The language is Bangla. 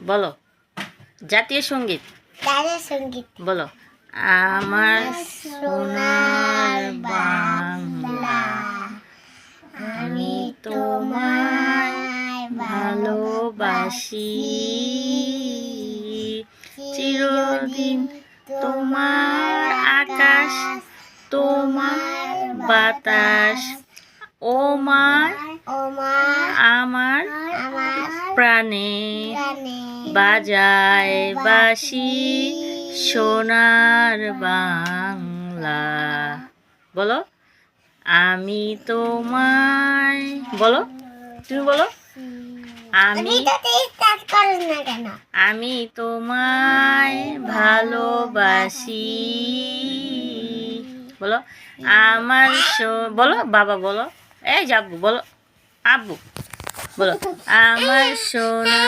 বলো জাতীয় সঙ্গীত বলো। আমার সোনার বাংলা, আমি তোমায় ভালোবাসি, চিরদিন তোমার আকাশ, তোমার বাতাস, ও মা আমার প্রাণে বাজায় বাঁশি সোনার বাংলা। বলো আমি তোমায়, বলো তুমি বলো। আমি তোমায় ভালোবাসি, বলো আমার বলো বাবা বলো, এই যাবো বলো, আব্বু বলো আমার সোনা